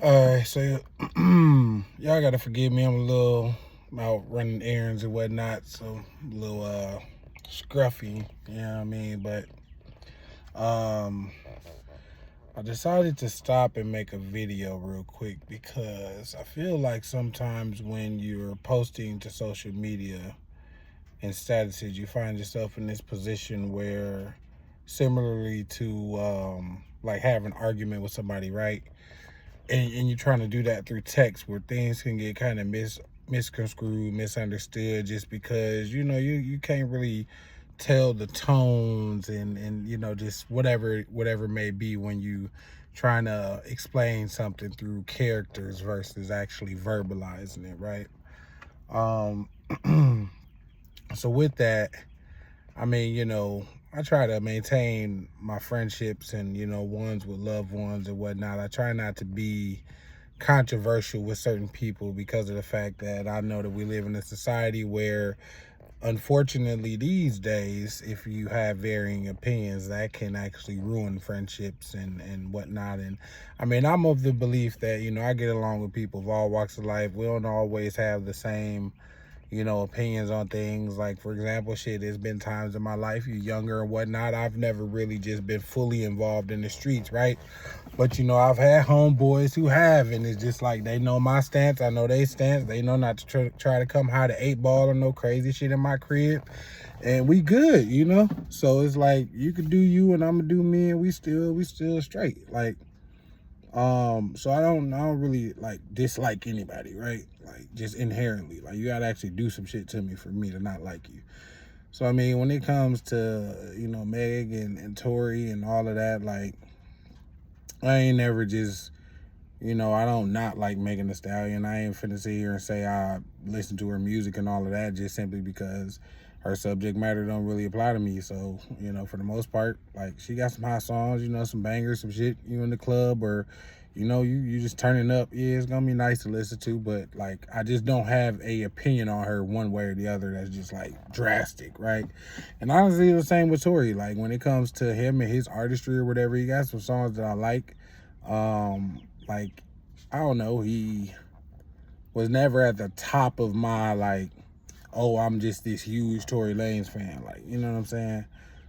Alright, so y'all gotta forgive me. I'm a little out running errands and whatnot, so a little scruffy, you know what I mean? But um I decided to stop and make a video real quick because I feel like sometimes when you're posting to social media and statuses, you find yourself in this position where similarly to like have an argument with somebody, right? And you're trying to do that through text where things can get kind of misconstrued, misunderstood, just because you can't really tell the tones and just whatever may be when you trying to explain something through characters versus actually verbalizing it, right? um so with that, I mean, I try to maintain my friendships and, ones with loved ones and whatnot. I try not to be controversial with certain people because of the fact that I know that we live in a society where, unfortunately, these days, if you have varying opinions, that can actually ruin friendships and whatnot. And I mean, I'm of the belief that, I get along with people of all walks of life. We don't always have the same opinions on things. Like, for example, shit, there's been times in my life, you're younger and whatnot, I've never really just been fully involved in the streets, right? But, I've had homeboys who have, and it's just like they know my stance, I know they stance, they know not to try to come hide an 8 ball or no crazy shit in my crib, and we good, So it's like, you could do you and I'm gonna do me, and we still straight. Like, so I don't really like dislike anybody, right? Like, just inherently, like, you gotta actually do some shit to me for me to not like you. So I mean, when it comes to Meg and Tori and all of that, like, I ain't never just I don't not like Megan Thee Stallion. I ain't finna sit here and say I listen to her music and all of that just simply because her subject matter don't really apply to me. So, for the most part, like, she got some hot songs, some bangers, some shit, you in the club or, you just turning up. Yeah, it's gonna be nice to listen to, but like, I just don't have a opinion on her one way or the other that's just like drastic, right? And honestly, the same with Tory. Like, when it comes to him and his artistry or whatever, he got some songs that I like. Like, I don't know, he was never at the top of my, like, oh, I'm just this huge Tory Lanez fan, like, you know what I'm saying?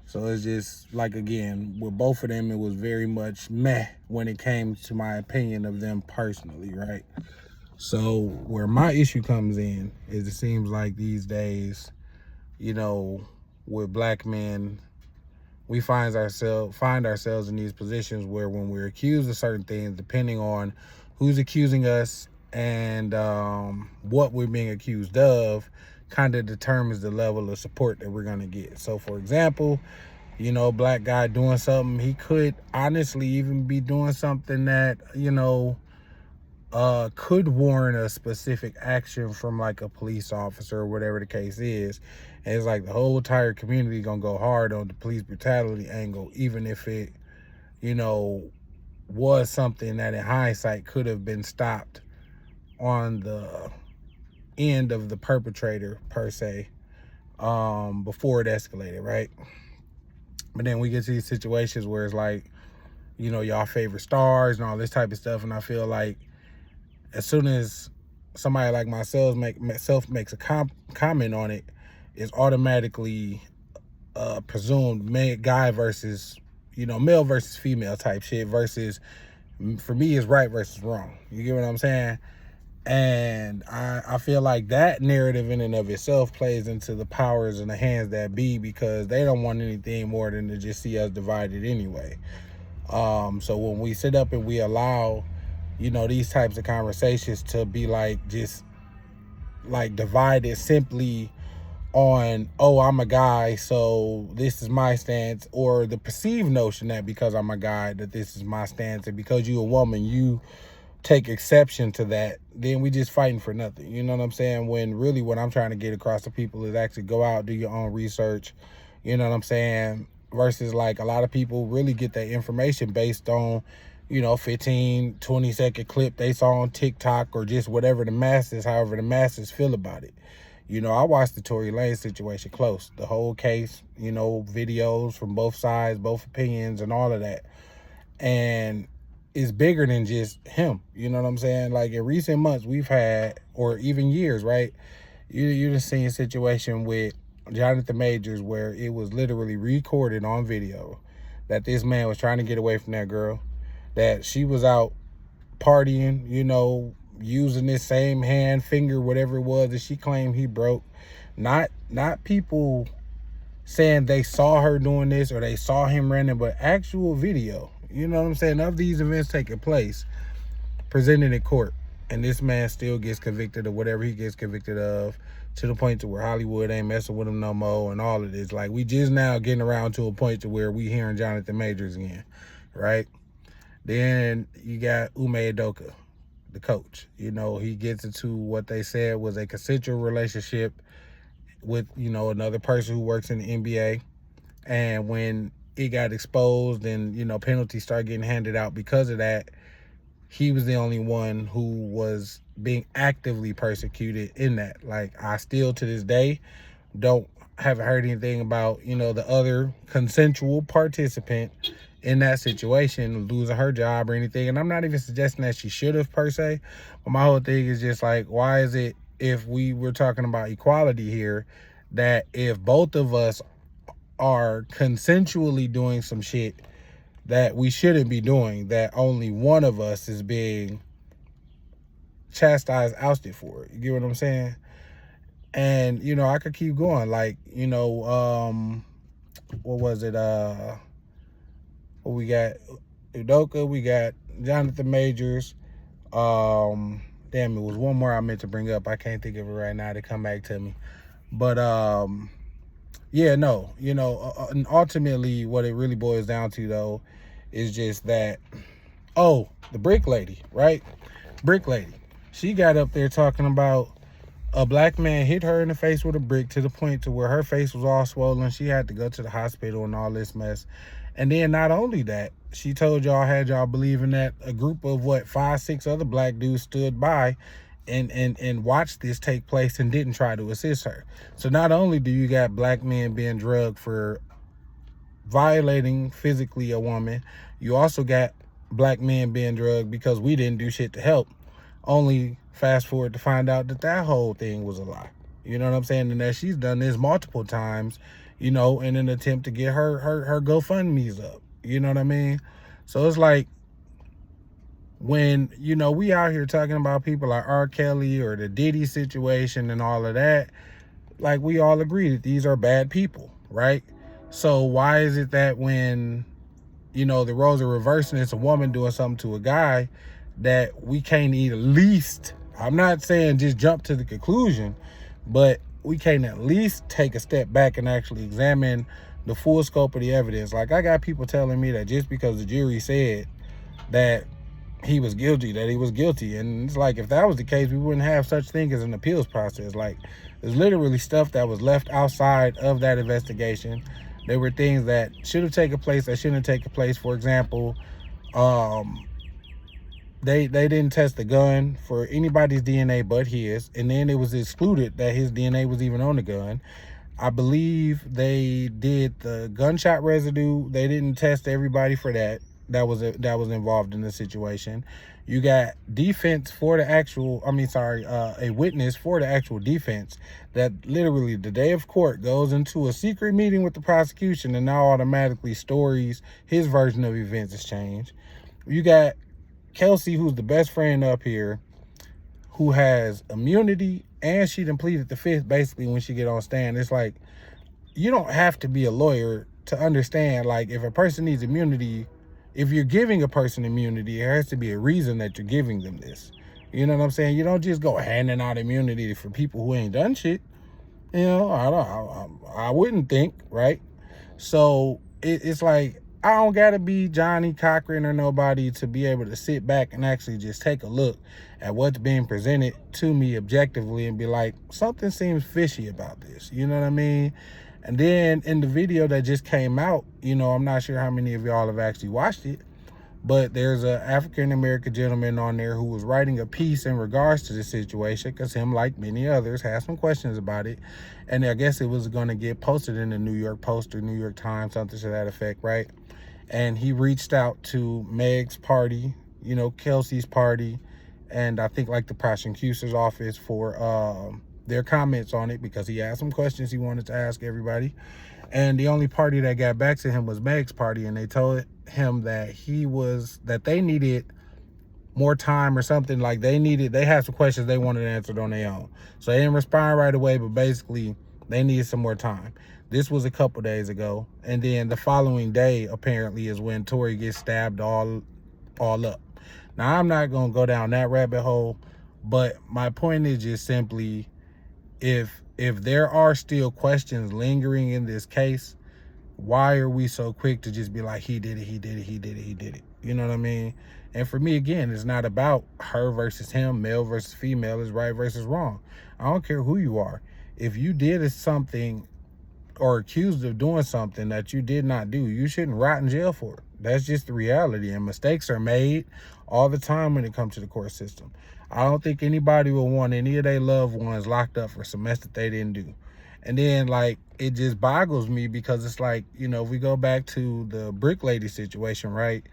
So it's just like, again, with both of them, it was very much meh when it came to my opinion of them personally, right? So where my issue comes in is, it seems like these days, you know with black men, we find ourselves in these positions where, when we're accused of certain things, depending on who's accusing us and what we're being accused of, kind of determines the level of support that we're going to get. So, for example, black guy doing something, he could honestly even be doing something that could warrant a specific action from, like, a police officer or whatever the case is. And it's like the whole entire community gonna go hard on the police brutality angle, even if it, you know, was something that in hindsight could have been stopped on the end of the perpetrator per se, before it escalated, right? But then we get to these situations where it's like, y'all favorite stars and all this type of stuff, and I feel like as soon as somebody like myself makes a comment on it, it's automatically presumed guy versus male versus female type shit, versus, for me, is right versus wrong. You get what I'm saying? And I feel like that narrative in and of itself plays into the powers and the hands that be, because they don't want anything more than to just see us divided anyway. So when we sit up and we allow these types of conversations to be like, just like, divided simply on, oh, I'm a guy, so this is my stance, or the perceived notion that because I'm a guy that this is my stance, and because you a woman you take exception to that, then we just fighting for nothing. You know what I'm saying? When really what I'm trying to get across to people is actually go out, do your own research. You know what I'm saying? Versus, like, a lot of people really get their information based on 15-20 second clip they saw on TikTok, or just whatever however the masses feel about it. I watched the Tory Lanez situation close, the whole case, videos from both sides, both opinions and all of that. And is bigger than just him. You know what I'm saying? Like in recent months, we've had, or even years, right? You just seen a situation with Jonathan Majors where it was literally recorded on video that this man was trying to get away from that girl, that she was out partying, you know, using this same hand, finger, whatever it was that she claimed he broke. Not people saying they saw her doing this or they saw him running, but actual video, you know what I'm saying, of these events taking place, presented in court. And this man still gets convicted of whatever he gets convicted of, to the point to where Hollywood ain't messing with him no more and all of this. Like, we just now getting around to a point to where we hearing Jonathan Majors again, right? Then you got Ume Udoka, the coach. You know, he gets into what they said was a consensual relationship with, you know, another person who works in the NBA. And when it got exposed and, you know, penalties started getting handed out because of that, he was the only one who was being actively persecuted in that. Like, I still to this day haven't heard anything about, you know, the other consensual participant in that situation losing her job or anything. And I'm not even suggesting that she should have per se, but my whole thing is just like, why is it, if we were talking about equality here, that if both of us are consensually doing some shit that we shouldn't be doing, that only one of us is being chastised, ousted for it? You get what I'm saying? And, you know, I could keep going. Like, you know, what was it? We got Udoka, we got Jonathan Majors. Damn, it was one more I meant to bring up. I can't think of it right now to come back to me. But yeah, no, you know, and ultimately what it really boils down to though is just that, oh, the brick lady, right? Brick lady. She got up there talking about a black man hit her in the face with a brick to the point to where her face was all swollen. She had to go to the hospital and all this mess. And then not only that, she told y'all, had y'all believing that a group of 5, 6 other black dudes stood by and watched this take place and didn't try to assist her. So not only do you got black men being drugged for violating physically a woman, you also got black men being drugged because we didn't do shit to help. Only fast forward to find out that that whole thing was a lie. You know what I'm saying? And that she's done this multiple times, you know, in an attempt to get her GoFundMe's up. You know what I mean? So it's like, when, you know, we out here talking about people like R. Kelly or the Diddy situation and all of that, like, we all agree that these are bad people, right? So why is it that when, you know, the roles are reversing, it's a woman doing something to a guy, that we can't at least, I'm not saying just jump to the conclusion, but we can at least take a step back and actually examine the full scope of the evidence. Like, I got people telling me that just because the jury said that he was guilty, that he was guilty. And it's like, if that was the case, we wouldn't have such thing as an appeals process. Like, there's literally stuff that was left outside of that investigation. There were things that should have taken place that shouldn't have taken place. For example, they didn't test the gun for anybody's DNA but his, and then it was excluded that his DNA was even on the gun. I believe they did the gunshot residue. They didn't test everybody for that. That was involved in the situation. You got defense for the actual, a witness for the actual defense that literally the day of court goes into a secret meeting with the prosecution and now automatically stories his version of events has changed. You got Kelsey, who's the best friend up here, who has immunity, and she done pleaded the fifth basically when she get on stand. It's like, you don't have to be a lawyer to understand, like, if a person needs immunity, if you're giving a person immunity, there has to be a reason that you're giving them this. You know what I'm saying? You don't just go handing out immunity for people who ain't done shit. You know, I wouldn't think, right? So it's like, I don't gotta be Johnny Cochran or nobody to be able to sit back and actually just take a look at what's being presented to me objectively and be like, something seems fishy about this. You know what I mean? And then in the video that just came out, you know, I'm not sure how many of y'all have actually watched it, but there's an African-American gentleman on there who was writing a piece in regards to the situation, because him, like many others, had some questions about it. And I guess it was going to get posted in the New York Post or New York Times, something to that effect, right? And he reached out to Meg's party, Kelsey's party, and I think like the prosecutor's office for their comments on it, because he had some questions he wanted to ask everybody. And the only party that got back to him was Meg's party, and they told him that they needed more time or something. Like they had some questions they wanted answered on their own. So they didn't respond right away, but basically they needed some more time. This was a couple days ago. And then the following day, apparently, is when Tory gets stabbed all up. Now, I'm not going to go down that rabbit hole, but my point is just simply, if there are still questions lingering in this case, why are we so quick to just be like, he did it, he did it, he did it, he did it? You know what I mean? And for me, again, it's not about her versus him, male versus female, it's right versus wrong. I don't care who you are. If you did something or accused of doing something that you did not do, you shouldn't rot in jail for it. That's just the reality. And mistakes are made all the time when it comes to the court system. I don't think anybody will want any of their loved ones locked up for some mess that they didn't do. And then, like, it just boggles me, because it's like, if we go back to the brick lady situation, right?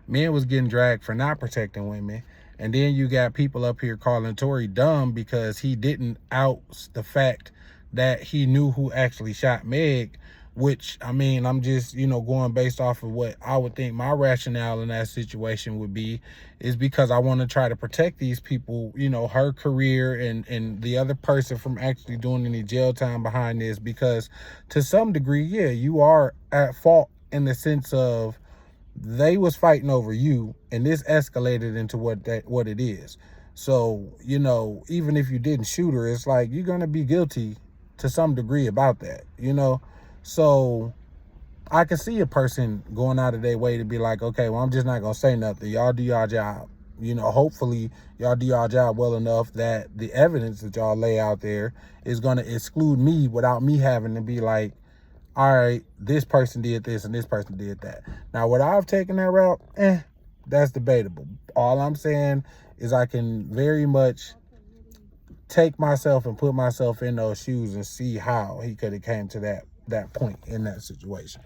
Men was getting dragged for not protecting women. And then you got people up here calling Tory dumb because he didn't out the fact that he knew who actually shot Meg, which, I mean, I'm just, going based off of what I would think my rationale in that situation would be, is because I want to try to protect these people, her career and the other person from actually doing any jail time behind this, because to some degree, yeah, you are at fault in the sense of they was fighting over you, and this escalated into what it is. So, even if you didn't shoot her, it's like you're going to be guilty to some degree about that, So I can see a person going out of their way to be like, okay, well, I'm just not going to say nothing. Y'all do y'all job. Hopefully y'all do y'all job well enough that the evidence that y'all lay out there is going to exclude me without me having to be like, all right, this person did this and this person did that. Now, would I have taken that route? That's debatable. All I'm saying is I can very much take myself and put myself in those shoes and see how he could have came to that point in that situation,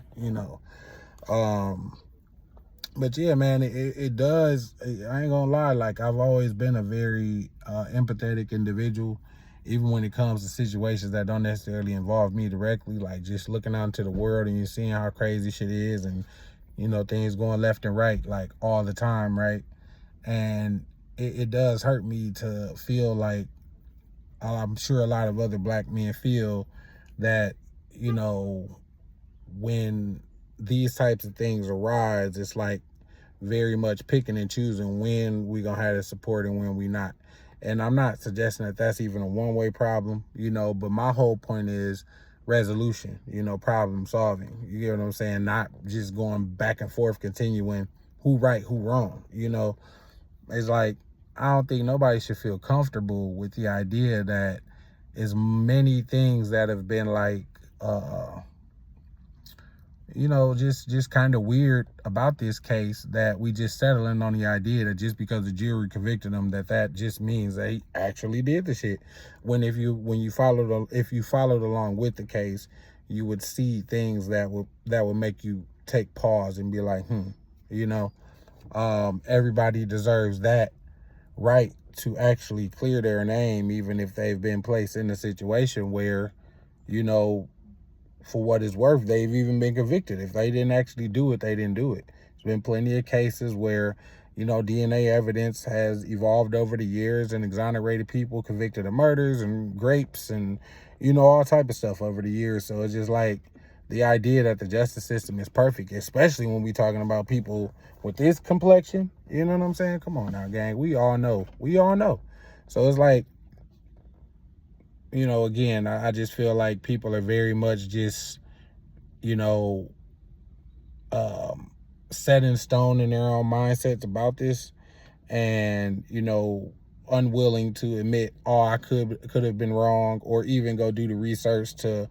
but yeah, man, it does. I ain't gonna lie, like, I've always been a very empathetic individual, even when it comes to situations that don't necessarily involve me directly, like just looking out into the world and you're seeing how crazy shit is, and things going left and right, like, all the time, right? And it does hurt me to feel like, I'm sure a lot of other black men feel that, when these types of things arise, it's like very much picking and choosing when we gonna have the support and when we not. And I'm not suggesting that that's even a one-way problem, but my whole point is resolution, problem solving. You get what I'm saying? Not just going back and forth, continuing who right, who wrong, It's like, I don't think nobody should feel comfortable with the idea that as many things that have been like, just kind of weird about this case, that we just settling on the idea that just because the jury convicted him, that just means that he actually did the shit. When if you followed along with the case, you would see things that would make you take pause and be like, everybody deserves that right to actually clear their name, even if they've been placed in a situation where, for what it's worth, they've even been convicted. If they didn't actually do it, they didn't do it. There's been plenty of cases where, DNA evidence has evolved over the years and exonerated people convicted of murders and rapes and, all type of stuff over the years. So it's just like the idea that the justice system is perfect, especially when we talking about people with this complexion. You know what I'm saying? Come on now, gang. We all know. So it's like, again, I just feel like people are very much just, set in stone in their own mindsets about this, and, unwilling to admit, oh, I could have been wrong, or even go do the research to,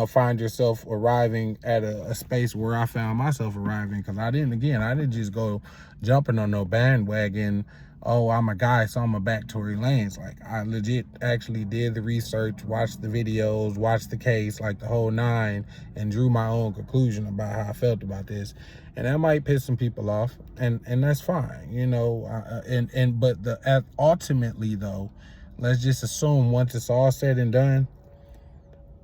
find yourself arriving at a space where I found myself arriving. Because I didn't just go jumping on no bandwagon, oh, I'm a guy, so I'm a back Tory Lanez. Like, I legit actually did the research, watched the videos, watched the case, like the whole nine, and drew my own conclusion about how I felt about this. and that might piss some people off, and that's fine, you know. But ultimately though, let's just assume once it's all said and done,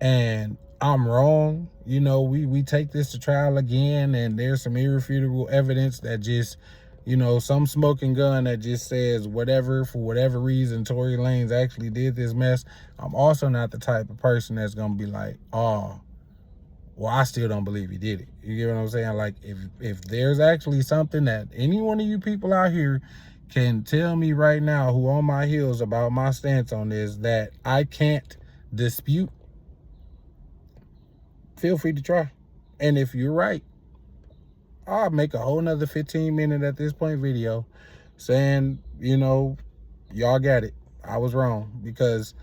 and I'm wrong, you know, we take this to trial again, and there's some irrefutable evidence that just, you know, some smoking gun that just says whatever, for whatever reason, Tory Lanez actually did this mess. I'm also not the type of person that's gonna be like, oh, well, I still don't believe he did it. You get what I'm saying? Like, if there's actually something that any one of you people out here can tell me right now, who on my heels about my stance on this, that I can't dispute, feel free to try. And if you're right, I'll make a whole nother 15-minute at this point video saying, you know, y'all got it. I was wrong. Because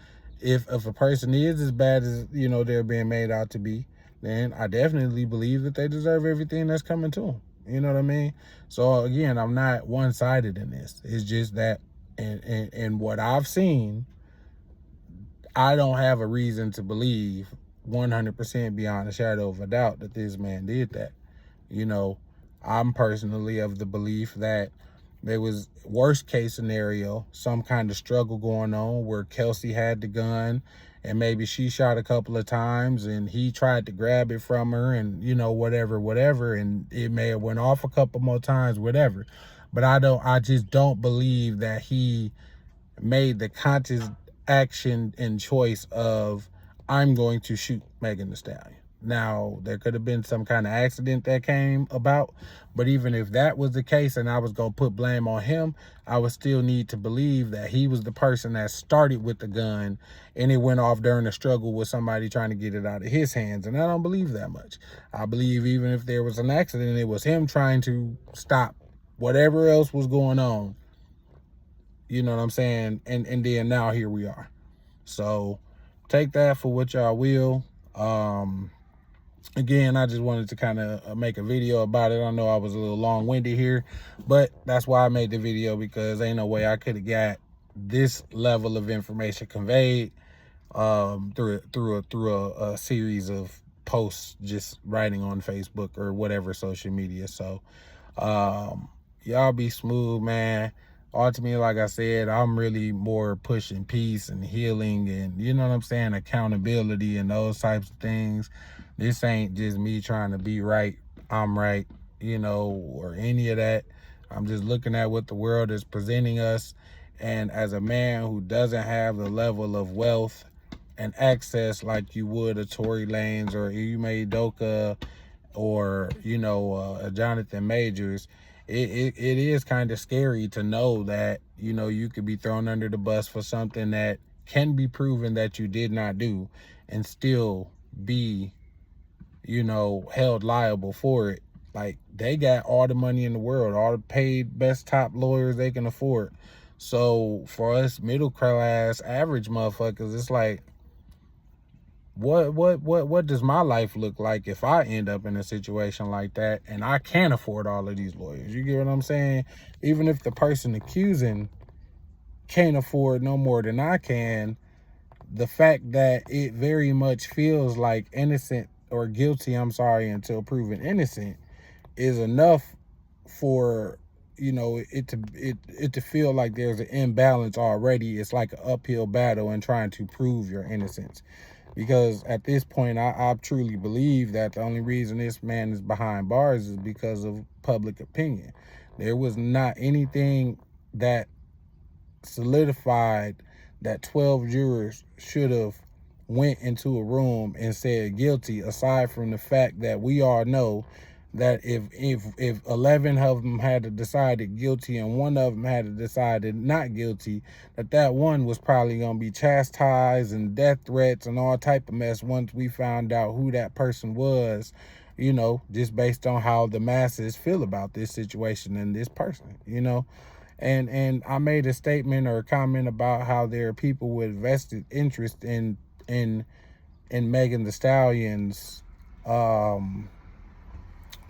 if a person is as bad as, you know, they're being made out to be, then I definitely believe that they deserve everything that's coming to them. You know what I mean? So again, I'm not one-sided in this. It's just that in what I've seen, I don't have a reason to believe 100% beyond a shadow of a doubt that this man did that. You know, I'm personally of the belief that there was, worst case scenario, some kind of struggle going on where Kelsey had the gun and maybe she shot a couple of times and he tried to grab it from her, and, you know, whatever, and it may have went off a couple more times, whatever. But I just don't believe that he made the conscious action and choice of, I'm going to shoot Megan Thee Stallion. Now, there could have been some kind of accident that came about, but even if that was the case and I was going to put blame on him, I would still need to believe that he was the person that started with the gun and it went off during a struggle with somebody trying to get it out of his hands. And I don't believe that much. I believe even if there was an accident, it was him trying to stop whatever else was going on. You know what I'm saying? And then now here we are. So take that for what y'all will. Again, I just wanted to kind of make a video about it. I know I was a little long-winded here, but that's why I made the video, because ain't no way I could have got this level of information conveyed through a series of posts just writing on Facebook or whatever social media. So y'all be smooth, man. Ultimately, like I said, I'm really more pushing peace and healing and, you know what I'm saying, accountability and those types of things. This ain't just me trying to be right, I'm right, you know, or any of that. I'm just looking at what the world is presenting us. And as a man who doesn't have the level of wealth and access like you would a Tory Lanez or Ime Udoka or, you know, a Jonathan Majors, it is kind of scary to know that, you know, you could be thrown under the bus for something that can be proven that you did not do and still be, you know, held liable for it. Like, they got all the money in the world, all the paid best top lawyers they can afford. So for us middle class average motherfuckers, it's like, what does my life look like if I end up in a situation like that and I can't afford all of these lawyers? You get what I'm saying? Even if the person accusing can't afford no more than I can, the fact that it very much feels like innocent or guilty, I'm sorry, until proven innocent, is enough for, you know, it to feel like there's an imbalance already. It's like an uphill battle in trying to prove your innocence. Because at this point, I truly believe that the only reason this man is behind bars is because of public opinion. There was not anything that solidified that 12 jurors should have went into a room and said guilty, aside from the fact that we all know that if 11 of them had decided guilty and one of them had decided not guilty, that one was probably going to be chastised and death threats and all type of mess once we found out who that person was, you know, just based on how the masses feel about this situation and this person, you know. And I made a statement or a comment about how there are people with vested interest in Megan Thee Stallion's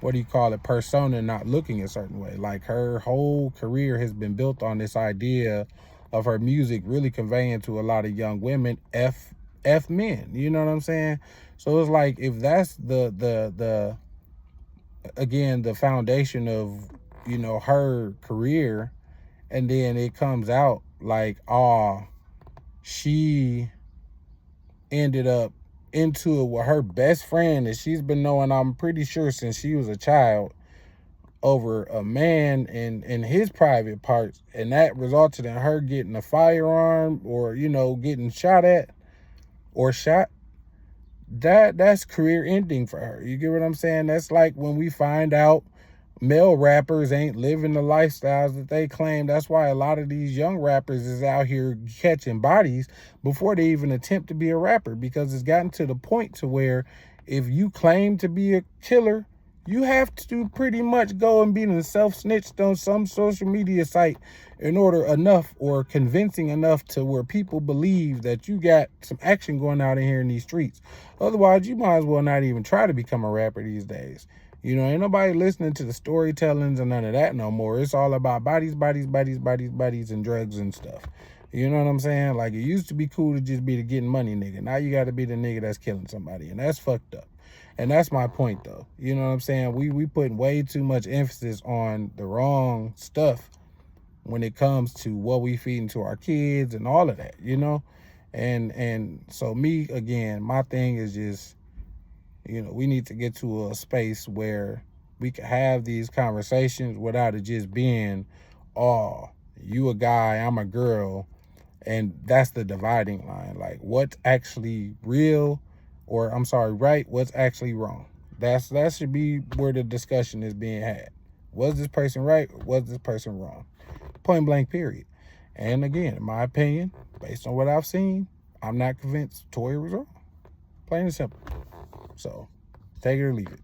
what do you call it, persona not looking a certain way. Like, her whole career has been built on this idea of her music really conveying to a lot of young women F men, you know what I'm saying? So it's like, if that's the again, the foundation of, you know, her career, and then it comes out like, oh, she ended up into it with her best friend that she's been knowing, I'm pretty sure, since she was a child, over a man in his private parts, and that resulted in her getting a firearm, or, you know, getting shot at or shot. That's career ending for her. You get what I'm saying? That's like when we find out male rappers ain't living the lifestyles that they claim. That's why a lot of these young rappers is out here catching bodies before they even attempt to be a rapper, because it's gotten to the point to where if you claim to be a killer, you have to pretty much go and be self-snitched on some social media site in order enough, or convincing enough, to where people believe that you got some action going out in here in these streets. Otherwise, you might as well not even try to become a rapper these days. You know, ain't nobody listening to the storytellings and none of that no more. It's all about bodies, bodies, bodies, bodies, bodies, and drugs and stuff. You know what I'm saying? Like, it used to be cool to just be the getting money nigga. Now you got to be the nigga that's killing somebody, and that's fucked up. And that's my point, though. You know what I'm saying? We putting way too much emphasis on the wrong stuff when it comes to what we feed into our kids and all of that, you know? And so me, again, my thing is just, you know, we need to get to a space where we can have these conversations without it just being, oh, you a guy, I'm a girl, and that's the dividing line. Like, what's actually real, or I'm sorry, right? What's actually wrong? That should be where the discussion is being had. Was this person right? Or was this person wrong? Point blank, period. And again, in my opinion, based on what I've seen, I'm not convinced Toya was wrong. Plain and simple. So, take it or leave it.